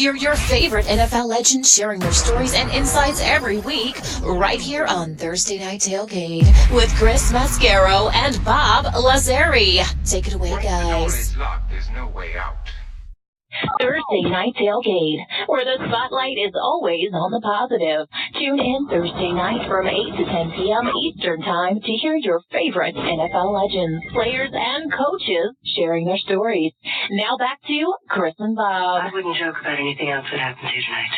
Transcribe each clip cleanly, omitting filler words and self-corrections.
Hear your favorite NFL legends sharing their stories and insights every week right here on Thursday Night Tailgate with Chris Mascaro and Bob Lazari. Take it away, guys. There's no way out. Thursday Night Tailgate, where the spotlight is always on the positive. Tune in Thursday night from 8 to 10 p.m. Eastern Time to hear your favorite NFL legends, players, and coaches sharing their stories. Now back to Chris and Bob. I wouldn't joke about anything else that happens here tonight.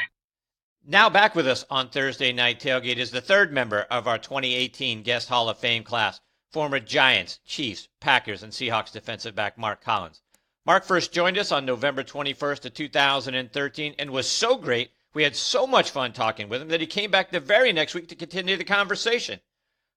Now back with us on Thursday Night Tailgate is the third member of our 2018 Guest Hall of Fame class, former Giants, Chiefs, Packers, and Seahawks defensive back Mark Collins. Mark first joined us on November 21st of 2013 and was so great, we had so much fun talking with him that he came back the very next week to continue the conversation.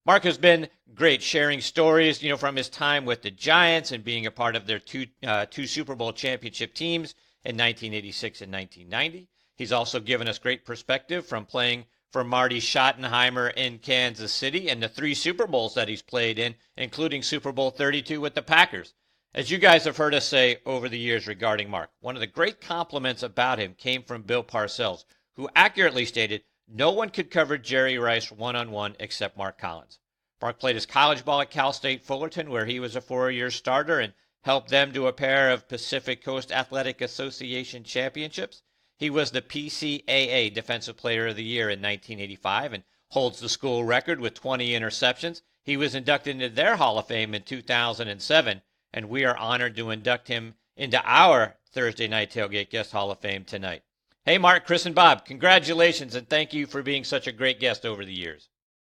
Mark has been great sharing stories, from his time with the Giants and being a part of their two Super Bowl championship teams in 1986 and 1990. He's also given us great perspective from playing for Marty Schottenheimer in Kansas City and the 3 Super Bowls that he's played in, including Super Bowl 32 with the Packers. As you guys have heard us say over the years regarding Mark, one of the great compliments about him came from Bill Parcells, who accurately stated no one could cover Jerry Rice one-on-one except Mark Collins. Mark played his college ball at Cal State Fullerton, where he was a 4-year starter and helped them to a pair of Pacific Coast Athletic Association championships. He was the PCAA Defensive Player of the Year in 1985 and holds the school record with 20 interceptions. He was inducted into their Hall of Fame in 2007. And we are honored to induct him into our Thursday Night Tailgate Guest Hall of Fame tonight. Hey, Mark, Chris, and Bob, congratulations, and thank you for being such a great guest over the years.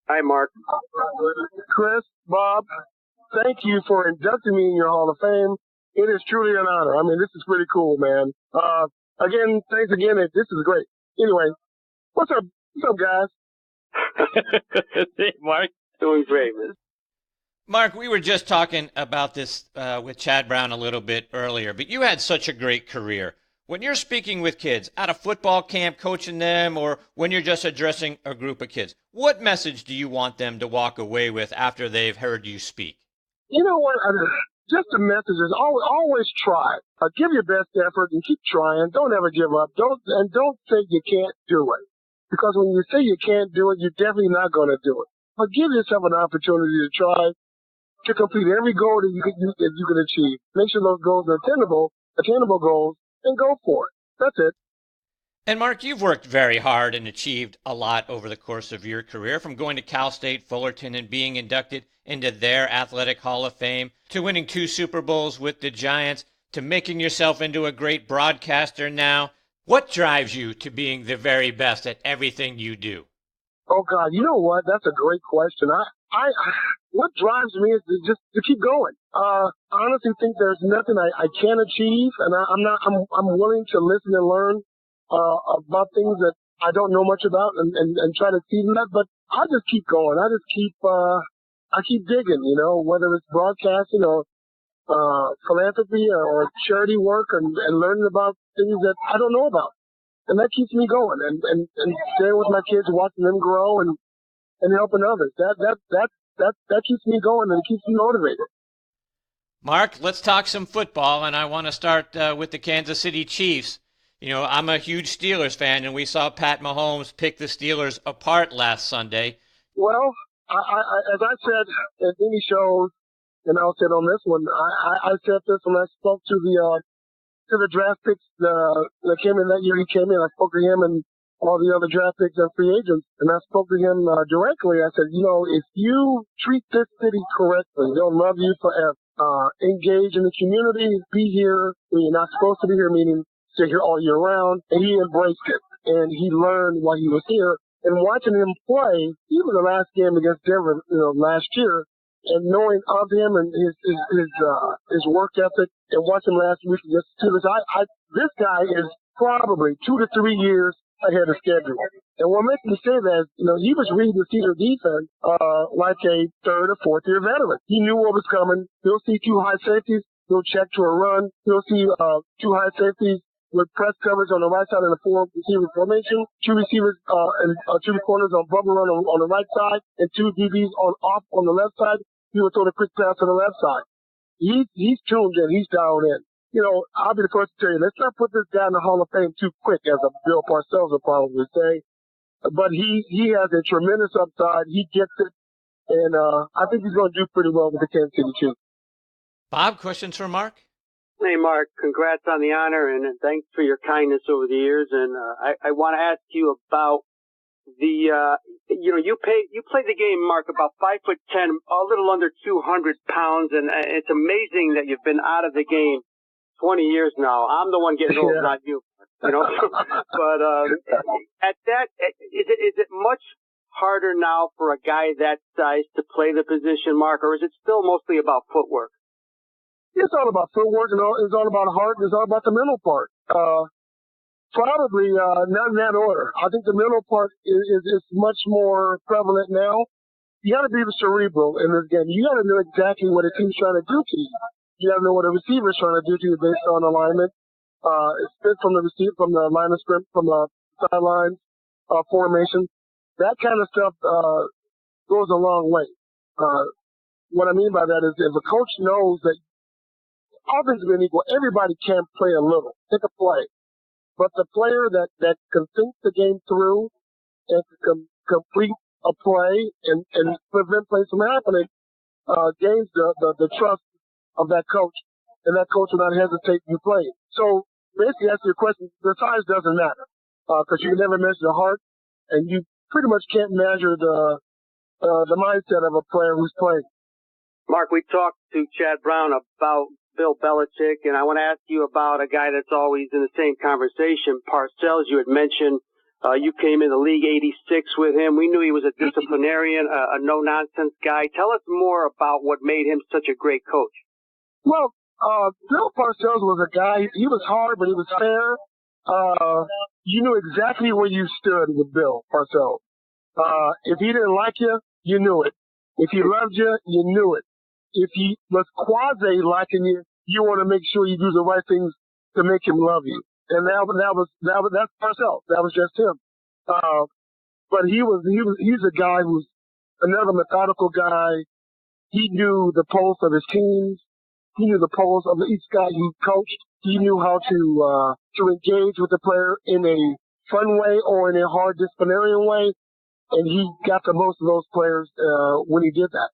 Hi, Mark. Chris, Bob, thank you for inducting me in your Hall of Fame. It is truly an honor. I mean, this is pretty cool, man. Again, thanks again. This is great. Anyway, what's up? What's up, guys? Hey, Mark. Doing great, man. Mark, we were just talking about this with Chad Brown a little bit earlier, but you had such a great career. When you're speaking with kids at a football camp, coaching them, or when you're just addressing a group of kids, what message do you want them to walk away with after they've heard you speak? You know what? Just the message is always try. Give your best effort and keep trying. Don't ever give up. Don't say you can't do it. Because when you say you can't do it, you're definitely not going to do it. But give yourself an opportunity to try to complete every goal that you can achieve. Make sure those goals are attainable goals, and go for it. That's it. And Mark, you've worked very hard and achieved a lot over the course of your career, from going to Cal State Fullerton and being inducted into their Athletic Hall of Fame, to winning 2 Super Bowls with the Giants, to making yourself into a great broadcaster now. What drives you to being the very best at everything you do? Oh, God, you know what? That's a great question. What drives me is just to keep going. I honestly think there's nothing I can't achieve, and I'm willing to listen and learn about things that I don't know much about and try to achieve that. But I just keep going. I keep digging, whether it's broadcasting or philanthropy or charity work and learning about things that I don't know about. And that keeps me going and staying with my kids, watching them grow and helping others. That keeps me going and it keeps me motivated. Mark, let's talk some football, and I want to start with the Kansas City Chiefs. I'm a huge Steelers fan, and we saw Pat Mahomes pick the Steelers apart last Sunday. Well, as I said at many shows, and I'll say it on this one, I said this when I spoke to the draft picks that came in that year. He came in. I spoke to him and all the other draft picks and free agents, and I spoke to him directly. I said, if you treat this city correctly, they'll love you forever. Engage in the community, be here when you're not supposed to be here, meaning stay here all year round. And he embraced it, and he learned while he was here. And watching him play, even the last game against Denver, last year, and knowing of him and his work ethic, and watching him last week against the Steelers, this guy is probably 2 to 3 years ahead of schedule. And what makes me say that is, he was reading the Steelers defense like a 3rd or 4th year veteran. He knew what was coming. He'll see 2 high safeties. He'll check to a run. He'll see 2 high safeties with press coverage on the right side of the 4 receiver formation, 2 receivers and 2 corners on bubble run on the right side, and 2 DBs off on the left side. He would throw the quick pass to the left side. He's tuned in. He's dialed in. I'll be the first to tell you, let's not put this guy in the Hall of Fame too quick, as a Bill Parcells would probably say. But he has a tremendous upside. He gets it. And I think he's going to do pretty well with the Kansas City Chiefs. Bob, questions for Mark? Hey, Mark, congrats on the honor, and thanks for your kindness over the years. And I want to ask you about you played the game, Mark, about 5'10", a little under 200 pounds, and it's amazing that you've been out of the game 20 years now. I'm the one getting old, not you. But at that, is it much harder now for a guy that size to play the position, Mark, or is it still mostly about footwork? It's all about footwork, it's all about heart, it's all about the mental part. Probably not in that order. I think the mental part is much more prevalent now. You got to be cerebral in this game. You got to know exactly what a team's trying to do to you. You got to know what a receiver's trying to do to you based on alignment. Spin from the receiver, from the line of scrimmage, from the sidelines, formation. That kind of stuff goes a long way. What I mean by that is if a coach knows that offense being equal, everybody can play a little, take a play. But the player that can think the game through and can complete a play and prevent plays from happening gains the trust of that coach, and that coach will not hesitate to play. So basically, answer your question, the size doesn't matter because you can never measure the heart, and you pretty much can't measure the mindset of a player who's playing. Mark, we talked to Chad Brown about Bill Belichick, and I want to ask you about a guy that's always in the same conversation. Parcells, you had mentioned you came in the league 86 with him. We knew he was a disciplinarian, a no-nonsense guy. Tell us more about what made him such a great coach. Well, Bill Parcells was a guy, he was hard, but he was fair. You knew exactly where you stood with Bill Parcells. If he didn't like you, you knew it. If he loved you, you knew it. If he was quasi-liking you, you want to make sure you do the right things to make him love you. And that's Parcells. That was just him. But he's a guy who's another methodical guy. He knew the pulse of his teams. He knew the pulse of each guy he coached. He knew how to engage with the player in a fun way or in a hard disciplinarian way. And he got the most of those players when he did that.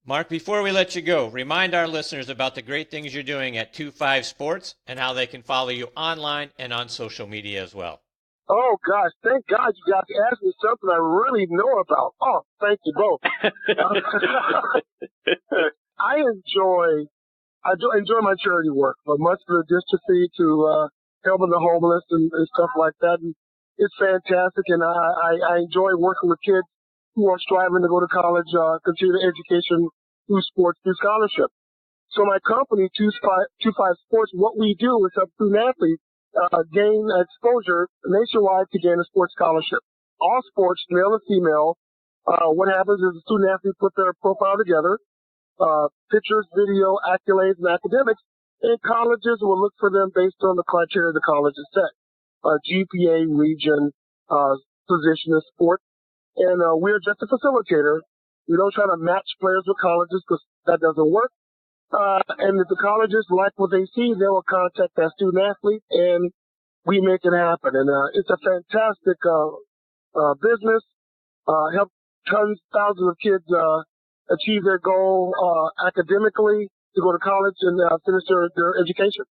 Mark, before we let you go, remind our listeners about the great things you're doing at 25 Sports and how they can follow you online and on social media as well. Oh, gosh, thank God you guys asked me something I really know about. Oh, thank you both. I enjoy my charity work, from muscular dystrophy to helping the homeless and stuff like that. And it's fantastic, and I enjoy working with kids who are striving to go to college, continue their education through sports, through scholarship. So my company, 25 Sports, what we do is help student athletes gain exposure nationwide to gain a sports scholarship. All sports, male and female. What happens is the student athletes put their profile together, pictures, video, accolades, and academics, and colleges will look for them based on the criteria the college has set. GPA, region, position in sport. And we're just a facilitator. We don't try to match players with colleges because that doesn't work. And if the colleges like what they see, they will contact that student athlete, and we make it happen. And it's a fantastic business. Help thousands of kids achieve their goal academically to go to college and finish their education.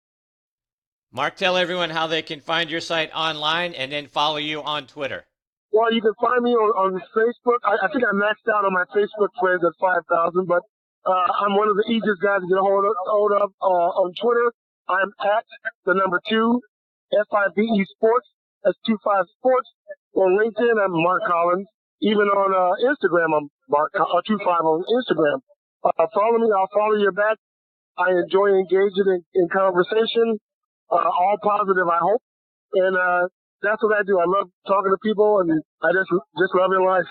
Mark, tell everyone how they can find your site online and then follow you on Twitter. Well, you can find me on Facebook. I think I maxed out on my Facebook friends at 5,000, but I'm one of the easiest guys to get a hold of on Twitter. I'm at the number 2, FIVE Sports. That's 25 Sports. On LinkedIn, I'm Mark Collins. Even on Instagram, I'm Mark25 on Instagram. Follow me. I'll follow you back. I enjoy engaging in conversation, all positive, I hope. And that's what I do. I love talking to people, and I just love your life.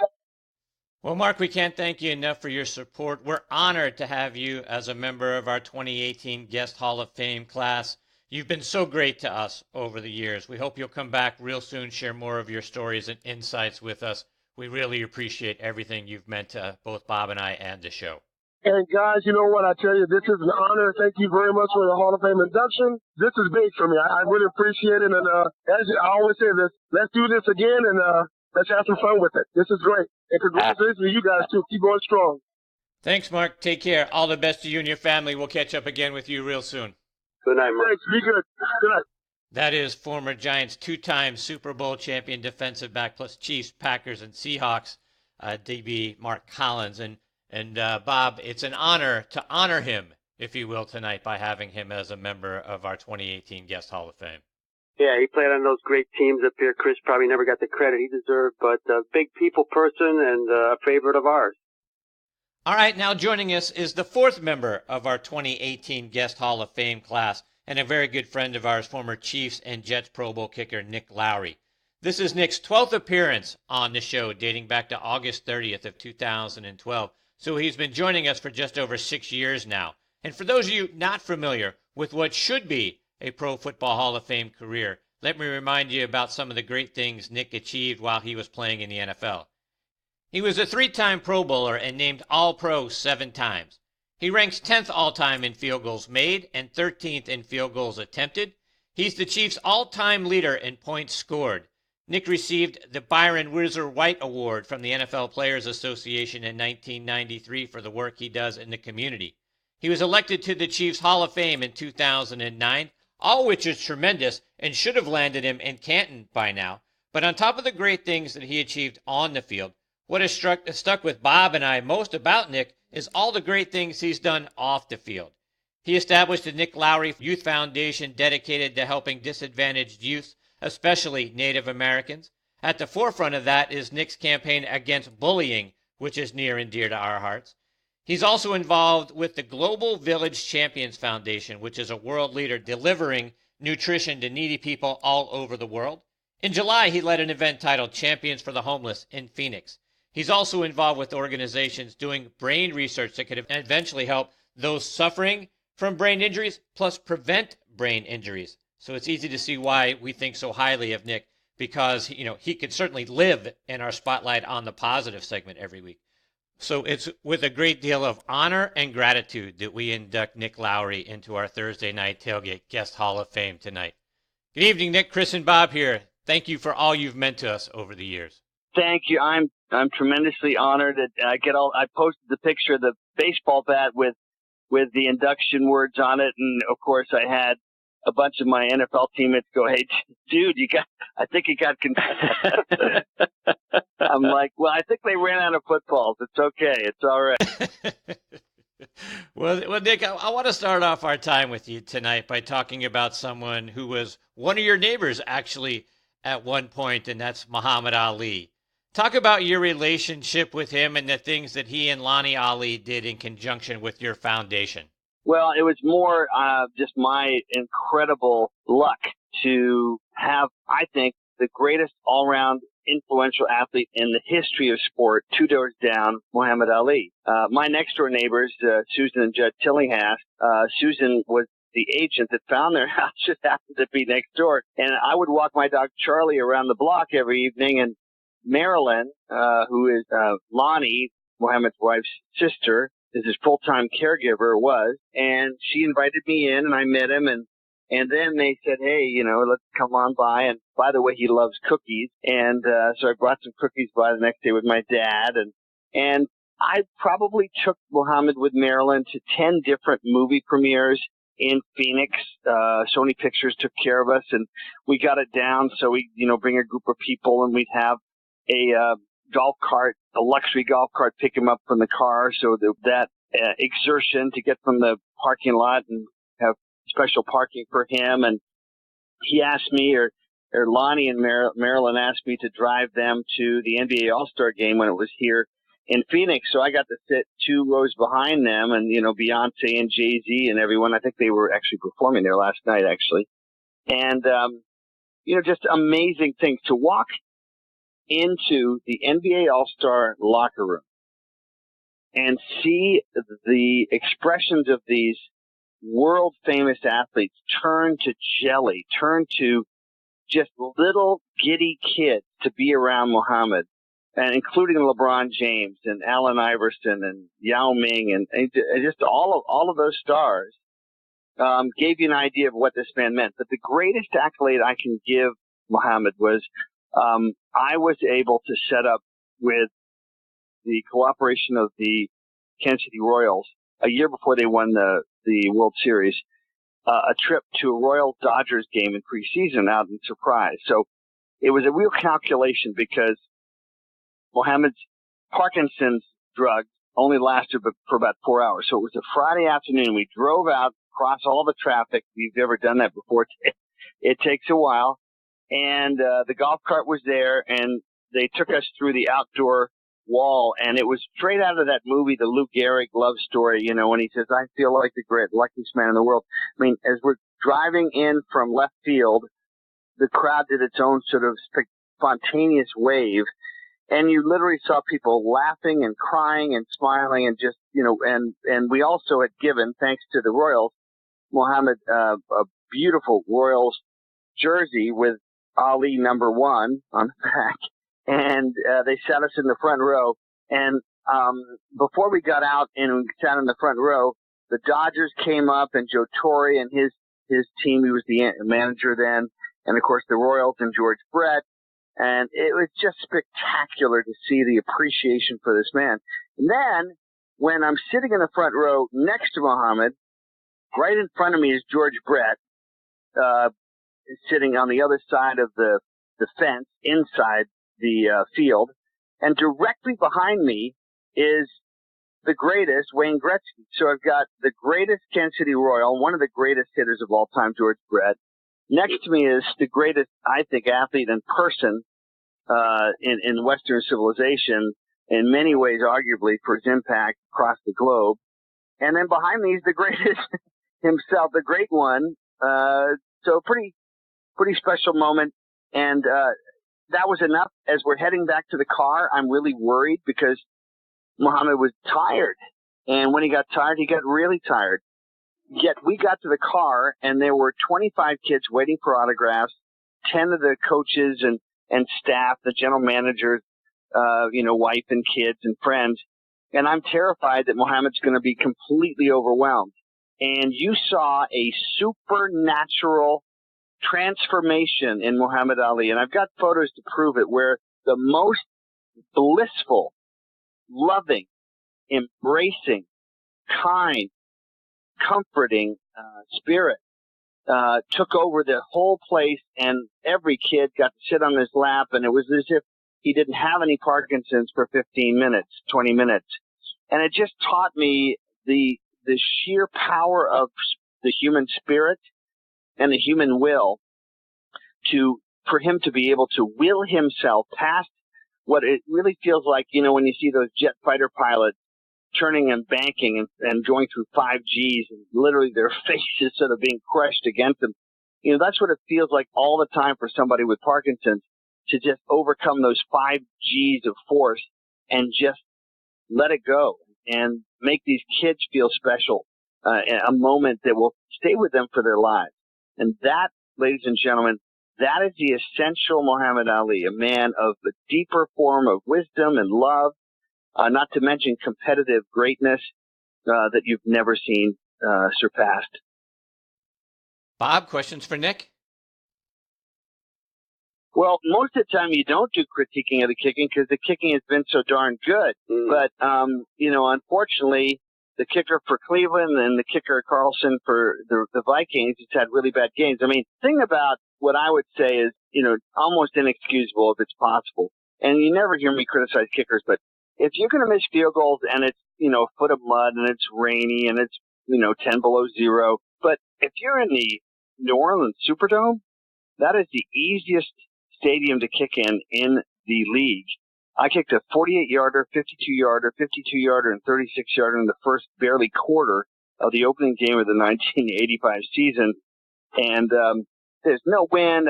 Well, Mark, we can't thank you enough for your support. We're honored to have you as a member of our 2018 Guest Hall of Fame class. You've been so great to us over the years. We hope you'll come back real soon, share more of your stories and insights with us. We really appreciate everything you've meant to both Bob and I and the show. And guys, you know what? I tell you, this is an honor. Thank you very much for the Hall of Fame induction. This is big for me. I really appreciate it. And as I always say this, let's do this again and let's have some fun with it. This is great. And congratulations to you guys, too. Keep going strong. Thanks, Mark. Take care. All the best to you and your family. We'll catch up again with you real soon. Good night, Mark. Thanks. Be good. Good night. That is former Giants two-time Super Bowl champion defensive back plus Chiefs, Packers, and Seahawks, DB Mark Collins. And Bob, it's an honor to honor him, if you will, tonight by having him as a member of our 2018 Guest Hall of Fame. Yeah, he played on those great teams up here. Chris probably never got the credit he deserved, but a big people person and a favorite of ours. All right, now joining us is the fourth member of our 2018 Guest Hall of Fame class and a very good friend of ours, former Chiefs and Jets Pro Bowl kicker Nick Lowery. This is Nick's 12th appearance on the show, dating back to August 30th of 2012. So he's been joining us for just over 6 years now. And for those of you not familiar with what should be a Pro Football Hall of Fame career, let me remind you about some of the great things Nick achieved while he was playing in the NFL. He was a 3-time Pro Bowler and named All-Pro 7 times. He ranks 10th all-time in field goals made and 13th in field goals attempted. He's the Chiefs' all-time leader in points scored. Nick received the Byron Whizzer White Award from the NFL Players Association in 1993 for the work he does in the community. He was elected to the Chiefs Hall of Fame in 2009, all which is tremendous and should have landed him in Canton by now. But on top of the great things that he achieved on the field, what has stuck with Bob and I most about Nick is all the great things he's done off the field. He established the Nick Lowery Youth Foundation dedicated to helping disadvantaged youth, especially Native Americans. At the forefront of that is Nick's campaign against bullying, which is near and dear to our hearts. He's also involved with the Global Village Champions Foundation, which is a world leader delivering nutrition to needy people all over the world. In July, he led an event titled Champions for the Homeless in Phoenix. He's also involved with organizations doing brain research that could eventually help those suffering from brain injuries, plus prevent brain injuries. So it's easy to see why we think so highly of Nick, because he could certainly live in our Spotlight on the Positive segment every week. So it's with a great deal of honor and gratitude that we induct Nick Lowery into our Thursday Night Tailgate Guest Hall of Fame tonight. Good evening, Nick. Chris and Bob here. Thank you for all you've meant to us over the years. Thank you. I'm tremendously honored. I posted the picture of the baseball bat with the induction words on it, and of course I had a bunch of my NFL teammates go, "Hey, dude, I think you got confused." I'm like, well, I think they ran out of footballs. It's okay. It's all right. Well, Nick, I want to start off our time with you tonight by talking about someone who was one of your neighbors, actually, at one point, and that's Muhammad Ali. Talk about your relationship with him and the things that he and Lonnie Ali did in conjunction with your foundation. Well, it was more just my incredible luck to have, I think, the greatest all-round influential athlete in the history of sport, 2 doors down, Muhammad Ali. My next-door neighbors, Susan and Judd Tillinghast, Susan was the agent that found their house, just happened to be next door. And I would walk my dog Charlie around the block every evening, and Marilyn, who is Lonnie, Muhammad's wife's sister, is his full-time caregiver, and she invited me in, and I met him, and then they said, hey, let's come on by, and by the way, he loves cookies, and so I brought some cookies by the next day with my dad, and I probably took Muhammad with Marilyn to 10 different movie premieres in Phoenix. Sony Pictures took care of us, and we got it down, so we, bring a group of people, and we'd have a golf cart, a luxury golf cart, pick him up from the car. So that exertion to get from the parking lot and have special parking for him. And he asked me, or Lonnie and Marilyn asked me to drive them to the NBA All-Star game when it was here in Phoenix. So I got to sit 2 rows behind them, and, Beyonce and Jay-Z and everyone. I think they were actually performing there last night, actually. And, just amazing things to walk into the NBA All-Star locker room and see the expressions of these world-famous athletes turn to jelly, turn to just little giddy kids to be around Muhammad. and including LeBron James and Allen Iverson and Yao Ming and just all of those stars, gave you an idea of what this man meant. But the greatest accolade I can give Muhammad was I was able to set up with the cooperation of the Kansas City Royals a year before they won the World Series, a trip to a Royal Dodgers game in preseason out in Surprise. So it was a real calculation because Muhammad's Parkinson's drug only lasted for about 4 hours. So it was a Friday afternoon. We drove out across all the traffic. If you've ever done that before, it takes a while. And the golf cart was there, and they took us through the outdoor wall, and it was straight out of that movie, the Lou Gehrig love story, you know, when he says, I feel like the luckiest man in the world. I mean, as we're driving in from left field, the crowd did its own sort of spontaneous wave, and you literally saw people laughing and crying and smiling and just, you know, and we also had given, thanks to the Royals, Muhammad a beautiful Royals jersey with Ali #1 on the back. And they sat us in the front row. And before we got out and we sat in the front row, the Dodgers came up, and Joe Torre and his team, he was the manager then, and of course the Royals and George Brett. And it was just spectacular to see the appreciation for this man. And then when I'm sitting in the front row next to Muhammad, right in front of me is George Brett, sitting on the other side of the fence inside the field, and directly behind me is the greatest, Wayne Gretzky. So I've got the greatest Kansas City Royal, one of the greatest hitters of all time, George Brett. Next to me is the greatest, I think, athlete in person in Western civilization, in many ways, arguably, for his impact across the globe. And then behind me is the greatest himself, the great one. So pretty special moment. And that was enough. As we're heading back to the car, I'm really worried because Muhammad was tired. And when he got tired, he got really tired. Yet we got to the car, and there were 25 kids waiting for autographs, 10 of the coaches and staff, the general managers, wife and kids and friends. And I'm terrified that Muhammad's going to be completely overwhelmed. And you saw a supernatural transformation in Muhammad Ali, and I've got photos to prove it, where the most blissful, loving, embracing, kind, comforting spirit took over the whole place, and every kid got to sit on his lap, and it was as if he didn't have any Parkinson's for 15 minutes, 20 minutes. And it just taught me the sheer power of the human spirit and the human will for him to be able to will himself past what it really feels like, you know, when you see those jet fighter pilots turning and banking and going through 5Gs, and literally their faces sort of being crushed against them. You know, that's what it feels like all the time for somebody with Parkinson's, to just overcome those 5Gs of force and just let it go and make these kids feel special, a moment that will stay with them for their lives. And that, ladies and gentlemen, that is the essential Muhammad Ali, a man of the deeper form of wisdom and love, not to mention competitive greatness that you've never seen surpassed. Bob, questions for Nick? Well, most of the time you don't do critiquing of the kicking because the kicking has been so darn good. But, unfortunately, the kicker for Cleveland and the kicker Carlson for the Vikings has had really bad games. I mean, the thing about what I would say is, almost inexcusable if it's possible. And you never hear me criticize kickers, but if you're going to miss field goals and it's, a foot of mud and it's rainy and it's, 10 below zero, but if you're in the New Orleans Superdome, that is the easiest stadium to kick in the league. I kicked a 48-yarder, 52-yarder, 52-yarder, and 36-yarder in the first barely quarter of the opening game of the 1985 season. And there's no wind.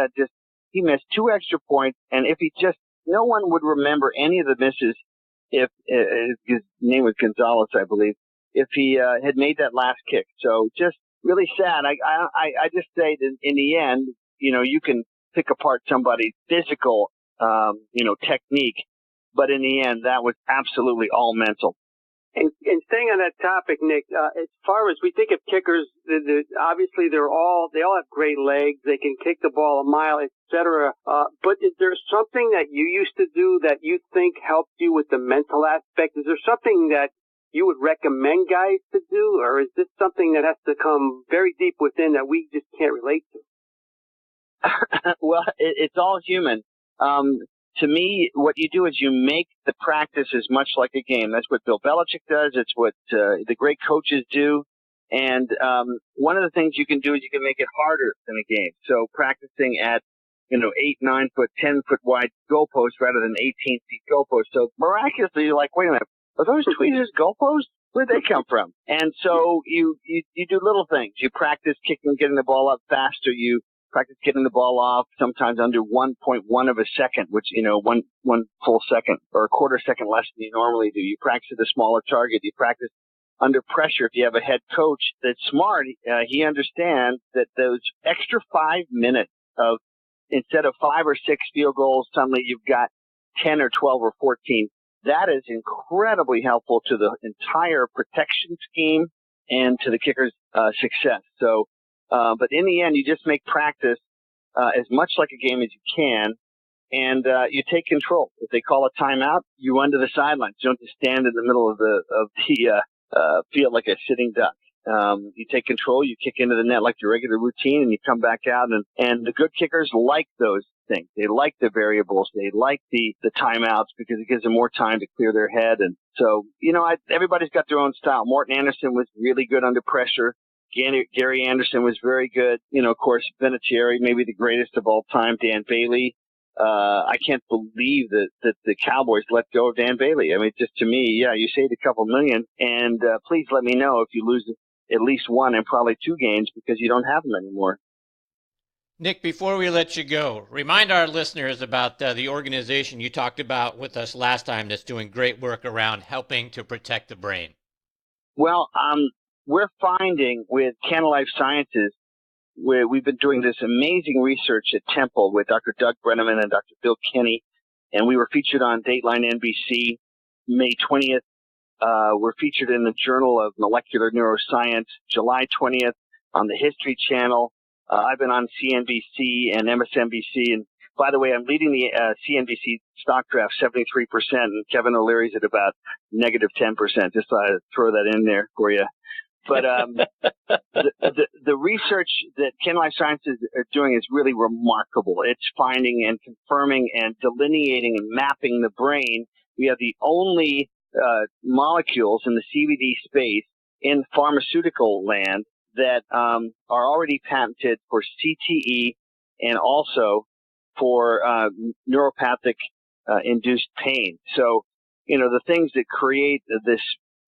He missed 2 extra points. And if no one would remember any of the misses if his name was Gonzalez, I believe, if he had made that last kick. So just really sad. I just say that in the end, you can pick apart somebody's physical, technique. But in the end, that was absolutely all mental. And staying on that topic, Nick, as far as we think of kickers, obviously they all have great legs. They can kick the ball a mile, etc. But is there something that you used to do that you think helped you with the mental aspect? Is there something that you would recommend guys to do, or is this something that has to come very deep within that we just can't relate to? Well, it's all human. To me, what you do is you make the practice as much like a game. That's what Bill Belichick does. It's what the great coaches do. And one of the things you can do is you can make it harder than a game. So practicing at 8, 9 foot, 10 foot wide goalposts rather than 18 feet goalposts. So miraculously, you're like, wait a minute, are those tweezers goalposts? Where'd they come from? And so you do little things. You practice kicking, getting the ball up faster. You practice getting the ball off sometimes under 1.1 of a second, which, one full second or a quarter second less than you normally do. You practice at a smaller target. You practice under pressure. If you have a head coach that's smart, he understands that those extra 5 minutes of, instead of 5 or 6 field goals, suddenly you've got 10 or 12 or 14. That is incredibly helpful to the entire protection scheme and to the kicker's success. So, but in the end, you just make practice as much like a game as you can, and you take control. If they call a timeout, you run to the sidelines. You don't just stand in the middle of the field like a sitting duck. You take control, you kick into the net like your regular routine, and you come back out. And the good kickers like those things. They like the variables. They like the timeouts because it gives them more time to clear their head. And so, everybody's got their own style. Morton Anderson was really good under pressure. Gary Anderson was very good. Of course, Vinatieri, maybe the greatest of all time. Dan Bailey. I can't believe that the Cowboys let go of Dan Bailey. I mean, just to me, yeah, you saved a couple million, and please let me know if you lose at least one and probably 2 games because you don't have them anymore. Nick, before we let you go, remind our listeners about the organization you talked about with us last time that's doing great work around helping to protect the brain. Well, we're finding with Canna Life Sciences, where we've been doing this amazing research at Temple with Dr. Doug Brenneman and Dr. Bill Kinney, and we were featured on Dateline NBC May 20th. We're featured in the Journal of Molecular Neuroscience July 20th on the History Channel. I've been on CNBC and MSNBC, and by the way, I'm leading the CNBC stock draft 73%, and Kevin O'Leary's at about negative 10%. Just to throw that in there for you. But the research that Canna Life Sciences are doing is really remarkable. It's finding and confirming and delineating and mapping the brain. We have the only molecules in the CBD space in pharmaceutical land that are already patented for CTE and also for neuropathic induced pain. So, the things that create this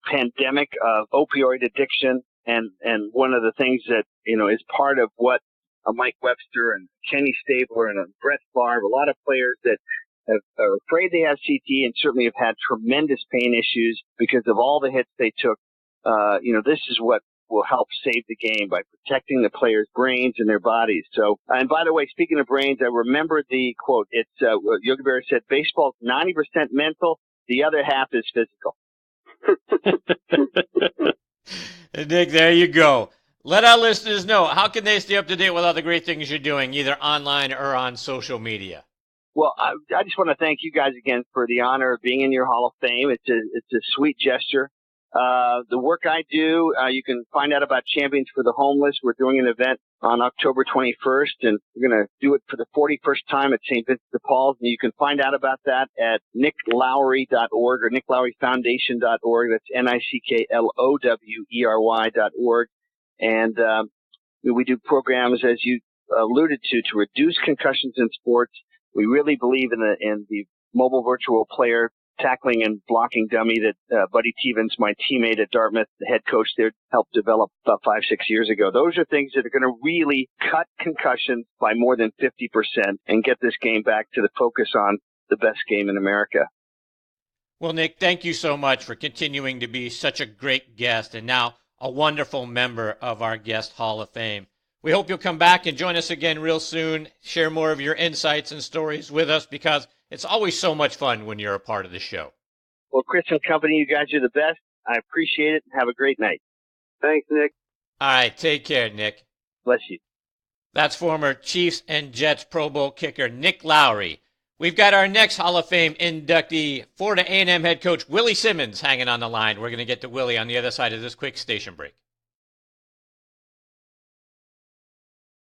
pandemic of opioid addiction, and one of the things that is part of what Mike Webster and Kenny Stabler and Brett Favre, a lot of players that are afraid they have CTE and certainly have had tremendous pain issues because of all the hits they took. This is what will help save the game by protecting the players' brains and their bodies. So, and by the way, speaking of brains, I remember the quote. It's Yogi Berra said, "Baseball's 90% mental, the other half is physical." Nick, there you go. Let our listeners know, how can they stay up to date with all the great things you're doing, either online or on social media? Well, I just want to thank you guys again for the honor of being in your Hall of Fame. It's a sweet gesture. The work I do, you can find out about Champions for the Homeless. We're doing an event on October 21st, and we're going to do it for the 41st time at St. Vincent de Paul's. And you can find out about that at nicklowry.org or nicklowryfoundation.org. That's NICKLOWERY.org. And we do programs, as you alluded to reduce concussions in sports. We really believe in the mobile virtual player tackling and blocking dummy that Buddy Tevens, my teammate at Dartmouth, the head coach there, helped develop about 5-6 years ago. Those are things that are going to really cut concussions by more than 50% and get this game back to the focus on the best game in America. Well, Nick, thank you so much for continuing to be such a great guest and now a wonderful member of our Guest Hall of Fame. We hope you'll come back and join us again real soon. Share more of your insights and stories with us because it's always so much fun when you're a part of the show. Well, Chris and company, you guys are the best. I appreciate it. Have a great night. Thanks, Nick. All right, take care, Nick. Bless you. That's former Chiefs and Jets Pro Bowl kicker Nick Lowery. We've got our next Hall of Fame inductee, Florida A&M head coach Willie Simmons, hanging on the line. We're going to get to Willie on the other side of this quick station break.